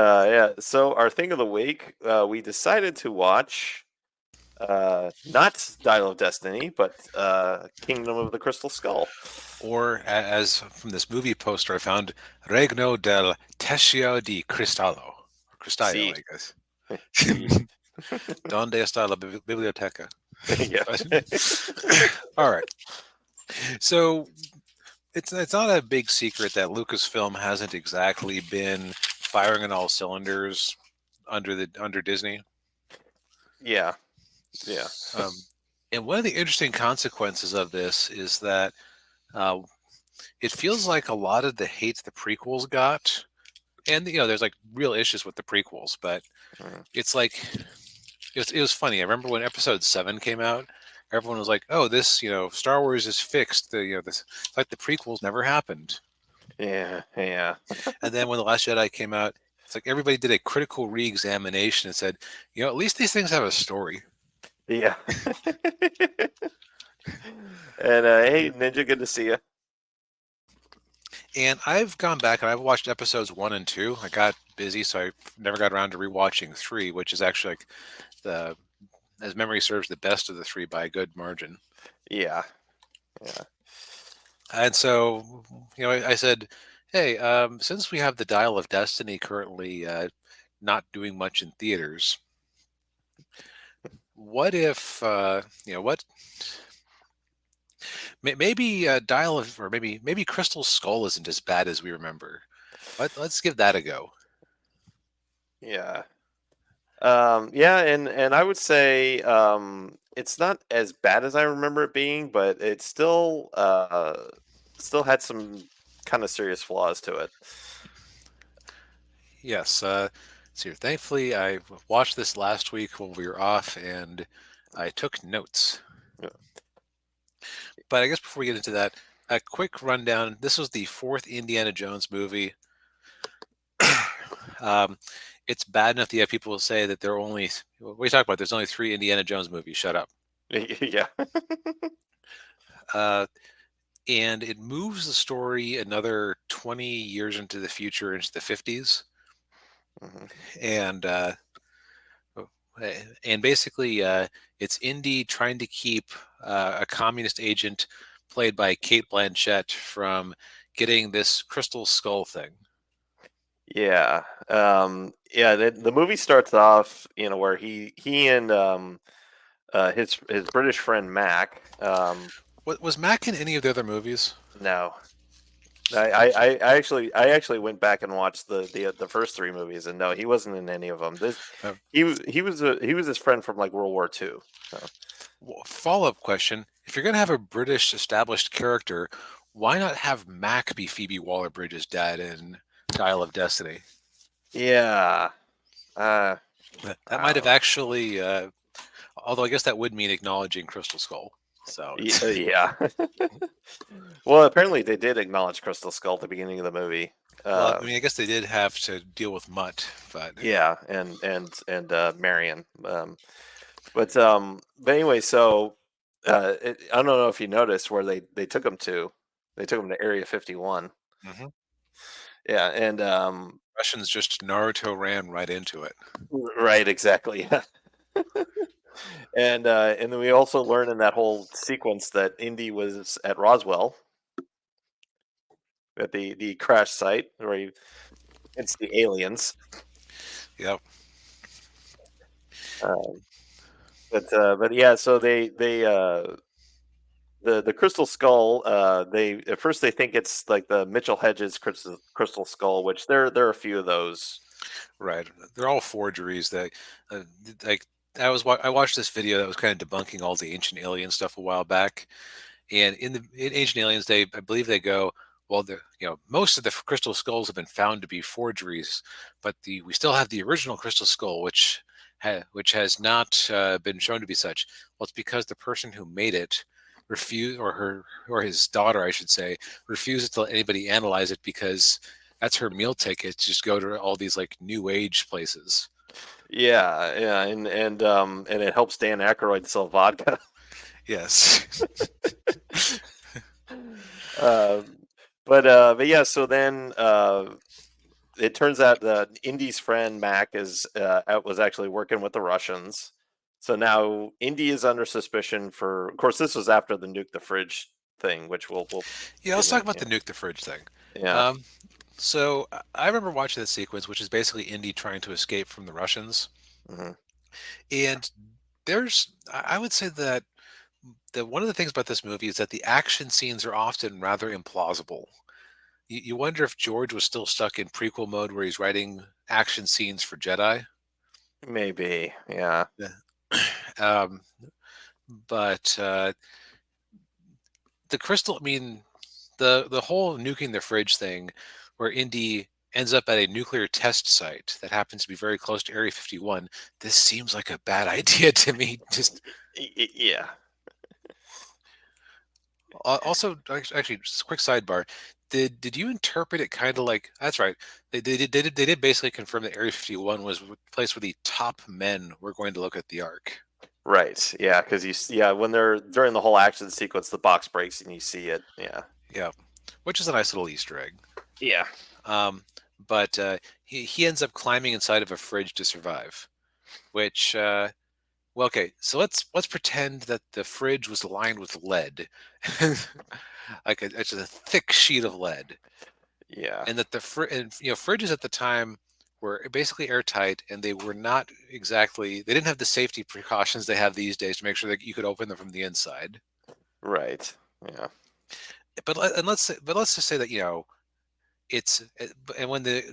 Yeah. So our thing of the week, we decided to watch not Dial of Destiny, but Kingdom of the Crystal Skull. Or, as from this movie poster I found, Regno del Tescio di Cristallo. Cristallo, See, I guess. see. Donde está la biblioteca? Yeah. But, all right. So it's not a big secret that Lucasfilm hasn't exactly been firing on all cylinders under Disney. Yeah. Yeah. Um, and one of the interesting consequences of this is that uh, it feels like a lot of the hate the prequels got, and there's like real issues with the prequels, but Mm. it's like it was funny. I remember when Episode 7 came out, everyone was like, "Oh, this Star Wars is fixed." This it's like the prequels never happened. Yeah. Yeah. And then when the Last Jedi came out, it's like everybody did a critical re-examination and said, at least these things have a story. Yeah. And hey, Ninja, good to see you. And I've gone back and I've watched episodes 1 and 2. I got busy, so I never got around to rewatching 3, which is actually like the, as memory serves, the best of the three by a good margin. Yeah. Yeah. And so, I said, hey, since we have the Dial of Destiny currently not doing much in theaters, what if, what maybe Dial of, or maybe Crystal Skull isn't as bad as we remember. Let's give that a go. Yeah. Yeah, and I would say it's not as bad as I remember it being, but it still had some kind of serious flaws to it. Yes. So thankfully, I watched this last week when we were off, and I took notes. Yeah. But I guess before we get into that, a quick rundown. This was the fourth Indiana Jones movie. um, it's bad enough that you have people say that there are only. What are you talking about? There's only three Indiana Jones movies. Shut up. Yeah. Uh, and it moves the story another 20 years into the future, into the 50s, Mhm. and basically it's Indy trying to keep a communist agent played by Kate Blanchett from getting this crystal skull thing. Yeah. Yeah, the movie starts off, where he and his British friend Mac, Was Mac in any of the other movies? no. I actually went back and watched the first three movies, and no, he wasn't in any of them. This Uh, he was his friend from like World War II. So. Follow-up question: if you're going to have a British established character, why not have Mac be Phoebe Waller-Bridge's dad in Dial of Destiny? Yeah, uh, That I might don't have know. actually, although I guess that would mean acknowledging Crystal Skull. So it's Yeah. Well, apparently they did acknowledge Crystal Skull at the beginning of the movie. well, Uh, I mean, I guess they did have to deal with Mutt, but yeah, and Marion. But anyway, so I don't know if you noticed where they took him to. They took him to Area 51. mhm. Yeah, and Russians just Naruto ran right into it. right, exactly. And then we also learn in that whole sequence that Indy was at Roswell at the crash site where it's the aliens. Yep. Um, but yeah, so the crystal skull. They at first they think it's like the Mitchell Hedges crystal skull, which there are a few of those. Right. They're all forgeries. That uh, like I watched this video that was kind of debunking all the ancient alien stuff a while back, and in Ancient Aliens, I believe they go, well, most of the crystal skulls have been found to be forgeries, but the we still have the original crystal skull, which has not been shown to be such. Well, it's because the person who made it refused, or his daughter, I should say, refused to let anybody analyze it because that's her meal ticket to just go to all these like new age places. Yeah, yeah, and it helps Dan Aykroyd sell vodka. Yes. uh, but yeah, so then it turns out that Indy's friend Mac was actually working with the Russians. So now Indy is under suspicion for. Of course, this was after the nuke the fridge thing, which we'll Yeah, get let's talk in. about the nuke the fridge thing. Yeah. Um, so I remember watching that sequence, which is basically Indy trying to escape from the Russians, Hmm. and I would say that one of the things about this movie is that the action scenes are often rather implausible. You wonder if George was still stuck in prequel mode where he's writing action scenes for Jedi. Maybe. Yeah. Yeah. um, but the crystal, I mean, the whole nuking the fridge thing, where Indy ends up at a nuclear test site that happens to be very close to Area 51. This seems like a bad idea to me. Just Yeah. also, actually, just a quick sidebar. Did you interpret it kind of like that's right? They did basically confirm that Area 51 was the place where the top men were going to look at the Ark. Right. Yeah. Because when they're during the whole action sequence, the box breaks and you see it. Yeah. Yeah, which is a nice little Easter egg. Yeah. Um, but he ends up climbing inside of a fridge to survive. Which well, okay, so let's pretend that the fridge was lined with lead, like it's a thick sheet of lead, Yeah. and that fridges at the time were basically airtight, and they were not exactly they didn't have the safety precautions they have these days to make sure that you could open them from the inside. Right. Yeah. But let's just say that and when the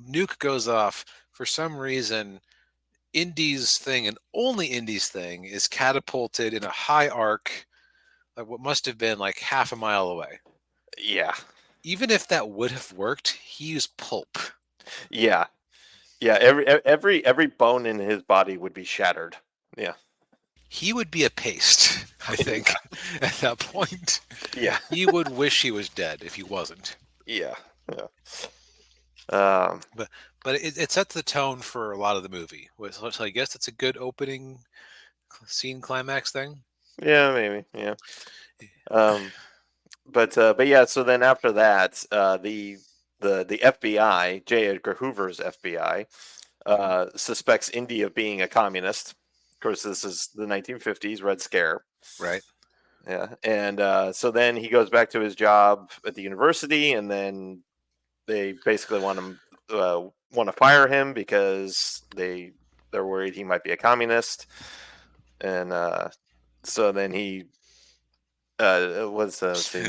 nuke goes off for some reason Indy's thing and only Indy's thing is catapulted in a high arc, like what must have been like half a mile away. Yeah. Even if that would have worked, he used pulp. Yeah. Yeah. Every bone in his body would be shattered. Yeah. He would be a paste, I think, at that point. Yeah. He would wish he was dead if he wasn't. Yeah. Yeah. Um. But it sets the tone for a lot of the movie. So I guess it's a good opening scene climax thing. Yeah. Maybe. Yeah. Um. But yeah. So then after that, the FBI, J. Edgar Hoover's FBI, Mhm. suspects Indy of being a communist. Of course, this is the 1950s Red Scare. Right. Yeah, and so then he goes back to his job at the university, and then they basically want to fire him because they're worried he might be a communist, and so then he was let's see,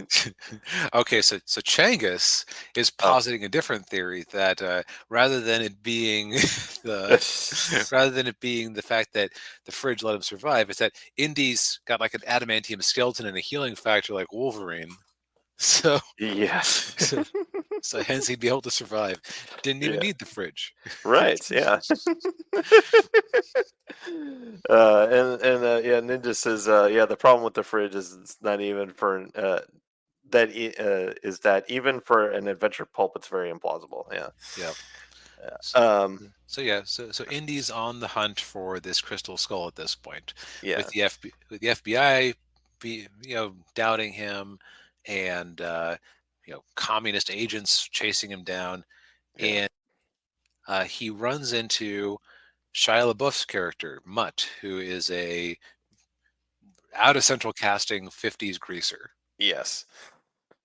Okay, so Changus is oh, positing a different theory that rather than it being the rather than it being the fact that the fridge let him survive, it's that Indy's got like an adamantium skeleton and a healing factor like Wolverine. So yes, so, so hence he'd be able to survive. Didn't even yeah, need the fridge. right, yeah. Yeah, Ninja says yeah, the problem with the fridge is it's not even for is that even for an adventure pulp, it's very implausible. Yeah. Yeah. Yeah. So, so Indy's on the hunt for this crystal skull at this point, Yeah. with the FBI, doubting him, and communist agents chasing him down, Yeah. and he runs into Shia LaBeouf's character Mutt, who is a out of central casting '50s greaser. Yes.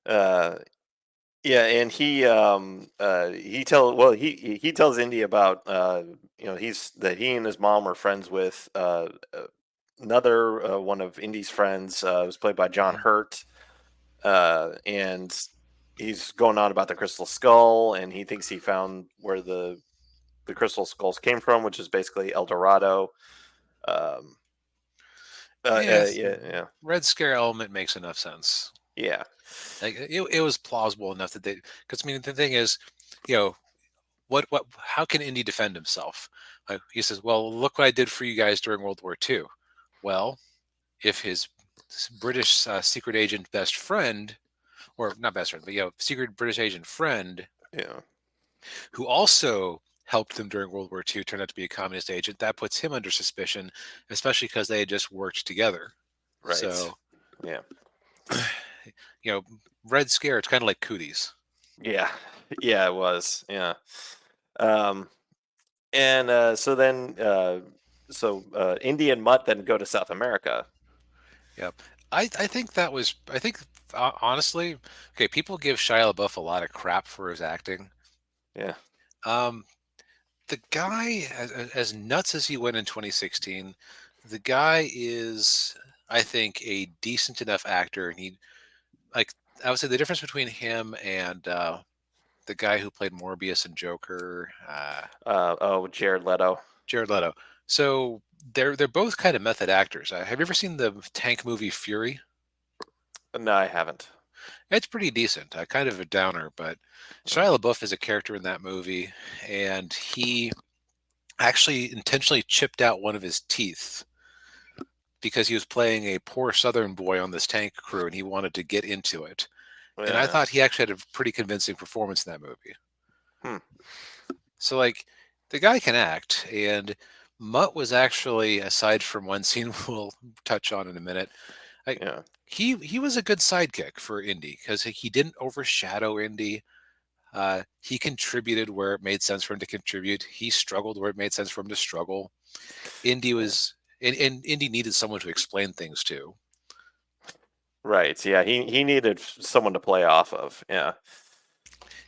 Uh, yeah, and he tells Indy about he and his mom are friends with another one of Indy's friends who's played by John Mhm. Hurt, and he's going on about the crystal skull, and he thinks he found where the crystal skulls came from, which is basically El Dorado. Um, Yes, yeah, yeah, Red Scare element makes enough sense. yeah, Like it was plausible enough that because I mean the thing is, you know, how can Indy defend himself? He says, "Well, look what I did for you guys during World War II." Well, if his British secret agent best friend, or not best friend, but secret British agent friend, yeah, who also helped them during World War II, turned out to be a communist agent, that puts him under suspicion, especially because they had just worked together. right, So, yeah, Red Scare, it's kind of like cooties. Yeah, yeah, it was. Yeah. Um, and so then, Indy and Mutt then go to South America. Yep. I think that was I think honestly, okay, people give Shia LaBeouf a lot of crap for his acting. Yeah. Um, the guy, as nuts as he went in 2016, the guy is, I think, a decent enough actor, and he like I would say the difference between him and the guy who played Morbius and Joker, Oh, Jared Leto. Jared Leto. So they're both kind of method actors. Have you ever seen the tank movie Fury? No, I haven't. It's pretty decent. Kind of a downer, but Shia LaBeouf is a character in that movie, and he actually intentionally chipped out one of his teeth because he was playing a poor Southern boy on this tank crew, and he wanted to get into it. And I Yeah. thought he actually had a pretty convincing performance in that movie. Hmm. So, like, the guy can act, and Mutt was actually, aside from one scene we'll touch on in a minute, like Yeah. he was a good sidekick for Indy because he didn't overshadow Indy. He contributed where it made sense for him to contribute. He struggled where it made sense for him to struggle. Indy Yeah. was, and Indy needed someone to explain things to. Right. Yeah. He needed someone to play off of. Yeah.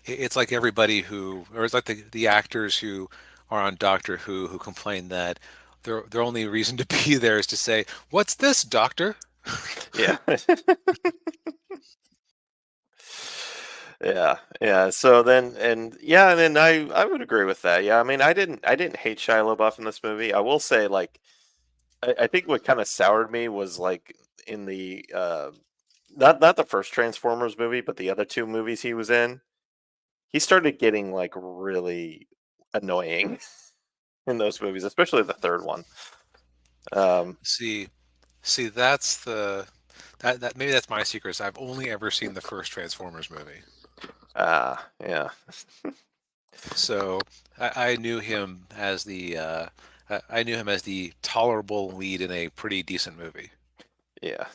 It's like everybody who, or it's like the actors who are on Doctor who complain that their only reason to be there is to say, "What's this, Doctor?" Yeah. Yeah, yeah. So then, and yeah, and then I would agree with that. Yeah, I mean, I didn't hate Shia LaBeouf in this movie. I will say, like, I think what kind of soured me was like in the not the first Transformers movie, but the other two movies he was in. He started getting like really annoying in those movies, especially the third one. Um, See, see, that's the that maybe that's my secret. Is I've only ever seen the first Transformers movie, yeah, so I knew him as the I knew him as the tolerable lead in a pretty decent movie. yeah.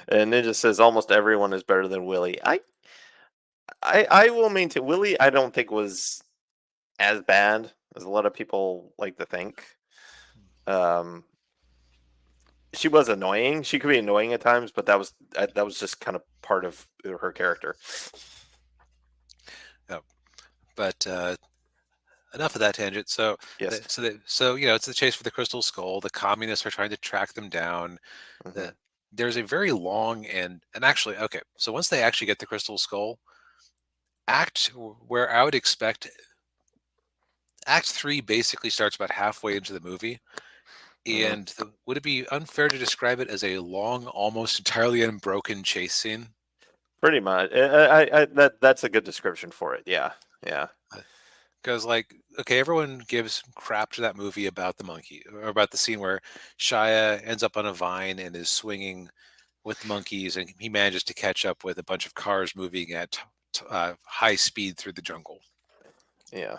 And Ninja says almost everyone is better than Willie. I will maintain Willie. I don't think was as bad as a lot of people like to think. Um, she was annoying. She could be annoying at times, but that was just kind of part of her character. Yep. But enough of that tangent. So, Yes. so it's the chase for the Crystal Skull. The communists are trying to track them down. Hmm. The There's a very long and actually okay. So once they actually get the Crystal Skull, where I would expect Act Three basically starts about halfway into the movie. Hmm. And would it be unfair to describe it as a long, almost entirely unbroken chase scene? Pretty much. That's a good description for it. Yeah. Yeah. Because, like, okay, everyone gives crap to that movie about the monkey, or about the scene where Shia ends up on a vine and is swinging with the monkeys, and he manages to catch up with a bunch of cars moving at high speed through the jungle. Yeah.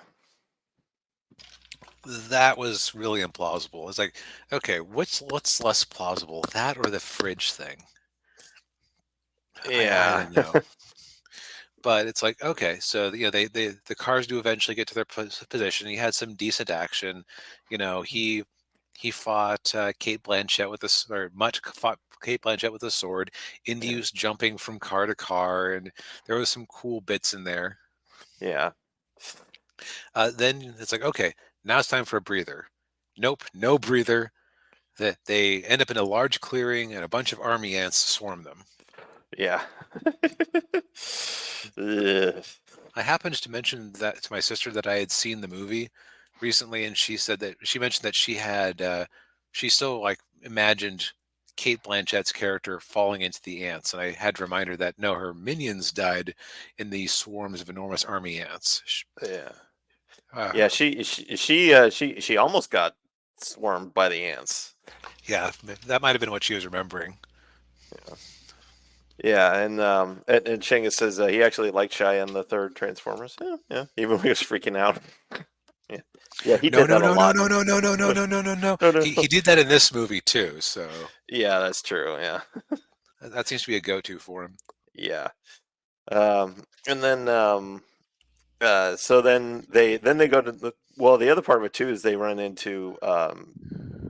That was really implausible. It's like, okay, what's less plausible, that or the fridge thing? I Yeah. don't know. But it's like, okay, so they the cars do eventually get to their position. He had some decent action. He fought Kate Blanchett with this, or much fought Kate Blanchett with a sword. Indy Yeah. was jumping from car to car, and there was some cool bits in there. Yeah. Then it's like, okay, now it's time for a breather. Nope, no breather. That they end up in a large clearing, and a bunch of army ants swarm them. Yeah. Ugh. I happened to mention that to my sister that I had seen the movie recently, and she said that she mentioned that she still like imagined Kate Blanchett's character falling into the ants, and I had to remind her that no, her minions died in these swarms of enormous army ants. Yeah. Uh, Yeah. She almost got swarmed by the ants. yeah, that might have been what she was remembering. Yeah. Yeah, and Shangus says he actually liked Shia in the third Transformers. Yeah, yeah. Even when he was freaking out. Yeah, yeah. He No, did no, that a no, no, lot. no, no, no, no, no, no, no, no, no. No, He no. did that in this movie too, so Yeah, that's true. Yeah, that seems to be a go-to for him. yeah. And then so then they go to the other part of it too is they run into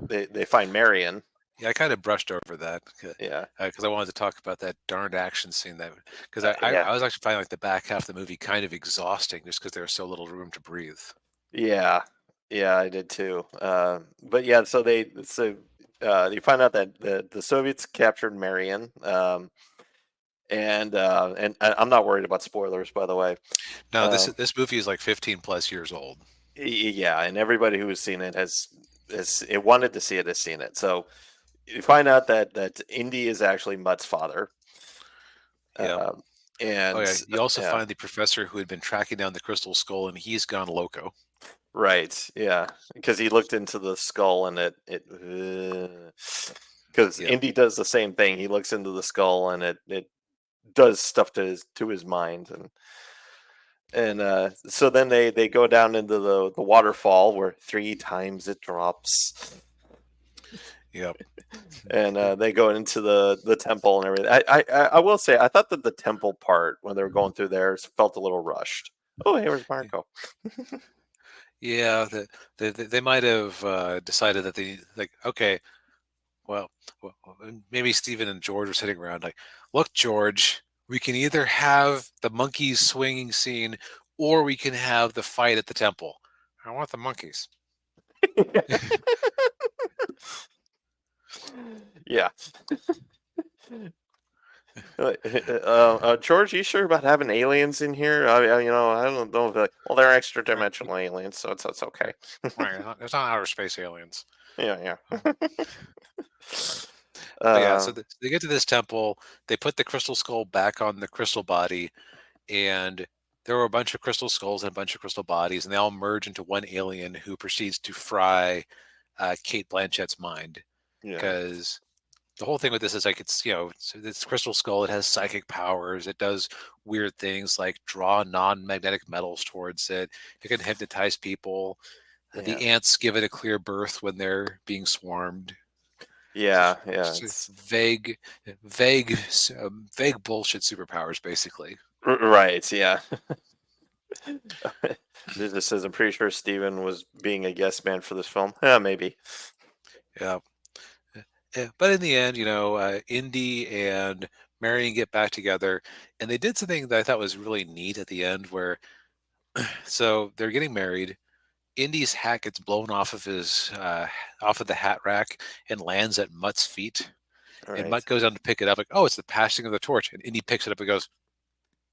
they find Marion. Yeah, I kind of brushed over that Yeah, because I wanted to talk about that darned action scene that because yeah, I was actually finding like the back half of the movie kind of exhausting just because there was so little room to breathe. yeah, yeah. I did too. But yeah, so you find out that the Soviets captured Marion. And I'm not worried about spoilers, by the way. No, Um, this movie is like 15 plus years old. yeah, and everybody who has seen it has it wanted to see it has seen it. So you find out that Indy is actually Mutt's father, Yeah. um, Oh and yeah. You also yeah, find the professor who had been tracking down the crystal skull, and he's gone loco. right, yeah, because he looked into the skull and it because Yeah. Indy does the same thing. He looks into the skull and it does stuff to his mind and so then they go down into the waterfall where 3 times it drops Yeah. and they go into the temple and everything. I will say I thought that the temple part when they were going through there felt a little rushed. Oh, hey, where's Marco? Yeah. They might have decided that they like okay. Well, maybe Stephen and George were sitting around like, look, George, we can either have the monkeys swinging scene or we can have the fight at the temple. I want the monkeys. Yeah. George, you sure about having aliens in here? I don't know. Well, they're extra Right, dimensional aliens, so it's okay. right. It's not outer space aliens. Yeah, Uh, yeah. But yeah, so uh, they get to this temple. They put the crystal skull back on the crystal body, and there were a bunch of crystal skulls and a bunch of crystal bodies, and they all merge into one alien who proceeds to fry Kate Blanchett's mind yeah, because the whole thing with this is like it's crystal skull. It has psychic powers. It does weird things like draw non-magnetic metals towards it. It can hypnotize people. yeah, The ants give it a clear birth when they're being swarmed. yeah, yeah. Just vague, vague bullshit superpowers, basically. Right, yeah. This says I'm pretty sure Steven was being a guest man for this film. Yeah, maybe. Yeah. Yeah. But in the end, Indy and Marion get back together, and they did something that I thought was really neat at the end, where so they're getting married. Indy's hat gets blown off of the hat rack and lands at Mutt's feet. All And right. Mutt goes down to pick it up, like, "Oh, it's the passing of the torch." And Indy picks it up and goes,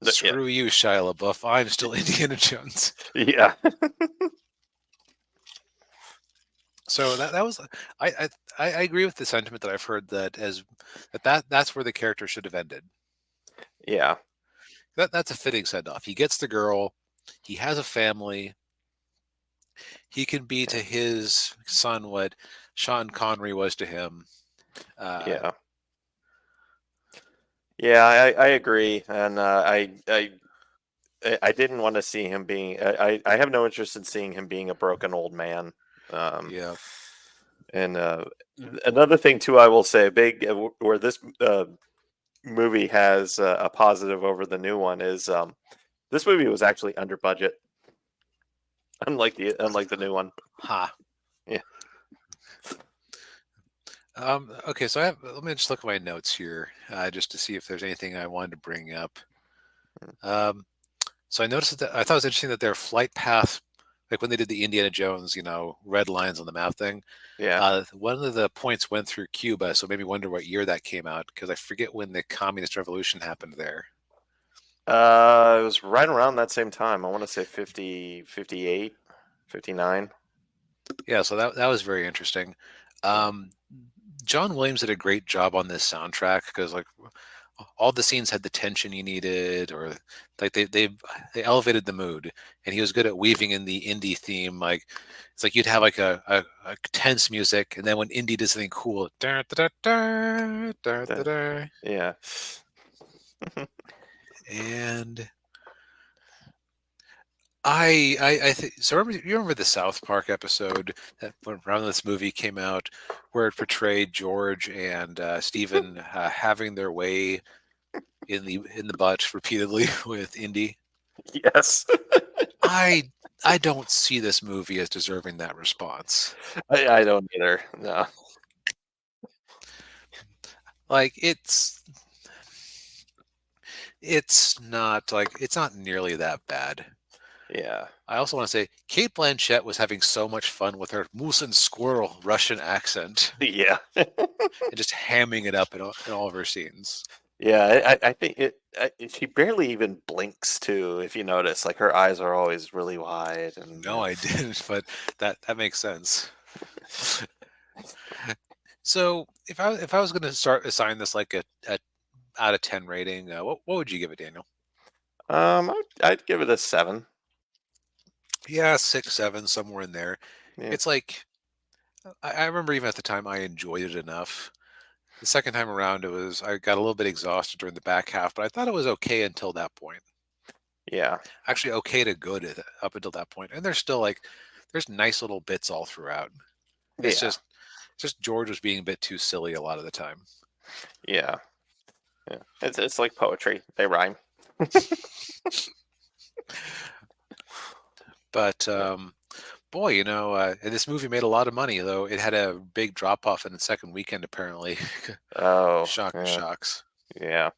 Yeah, "Screw you, Shia LaBeouf. I'm still Indiana Jones." yeah, So that was I agree with the sentiment that I've heard that that's where the character should have ended. yeah, That's a fitting send off. He gets the girl. He has a family. He can be to his son what Sean Connery was to him. Uh, yeah, yeah. I agree, and I didn't want to see him being. I have no interest in seeing him being a broken old man. Um, yeah, and another thing too, I will say, big where this movie has a positive over the new one is this movie was actually under budget, unlike the new one. ha. Yeah, Okay, so let me just look at my notes here just to see if there's anything I wanted to bring up. Um, so I noticed that I thought it was interesting that their flight path, like when they did the Indiana Jones, red lines on the map thing. yeah. One of the points went through Cuba, so it made me wonder what year that came out because I forget when the communist revolution happened there. It was right around that same time. I want to say 50, 58, 59. Yeah, so that was very interesting. Yeah, Um, John Williams did a great job on this soundtrack because like all the scenes had the tension you needed, or like they elevated the mood, and he was good at weaving in the indie theme. Like it's like you'd have like a tense music, and then when indie did something cool, da, da, da, da, da, that, da, yeah, and I think so. You remember the South Park episode that when around this movie came out, where it portrayed George and Stephen having their way in the butt repeatedly with Indy. Yes. I I don't see this movie as deserving that response. I don't either. No. Like it's not nearly that bad. Yeah. I also want to say Kate Blanchett was having so much fun with her moose and squirrel Russian accent Yeah. and just hamming it up in all of her scenes. Yeah, I think she barely even blinks too, if you notice. Like her eyes are always really wide, and No, I didn't, but that makes sense. So if I was going to start assign this like a out of 10 rating, what would you give it, Daniel? I'd give it a 7. Yeah, 6, 7, somewhere in there. Yeah, It's like I remember even at the time I enjoyed it enough. The second time around, I got a little bit exhausted during the back half, but I thought it was okay until that point. yeah, Actually, okay to good up until that point, and there's still like there's nice little bits all throughout. It's yeah, just George was being a bit too silly a lot of the time. yeah, yeah. It's like poetry. They rhyme. But Yeah. boy, this movie made a lot of money, though it had a big drop off in the second weekend. Apparently, Oh, shock of yeah, shocks. yeah.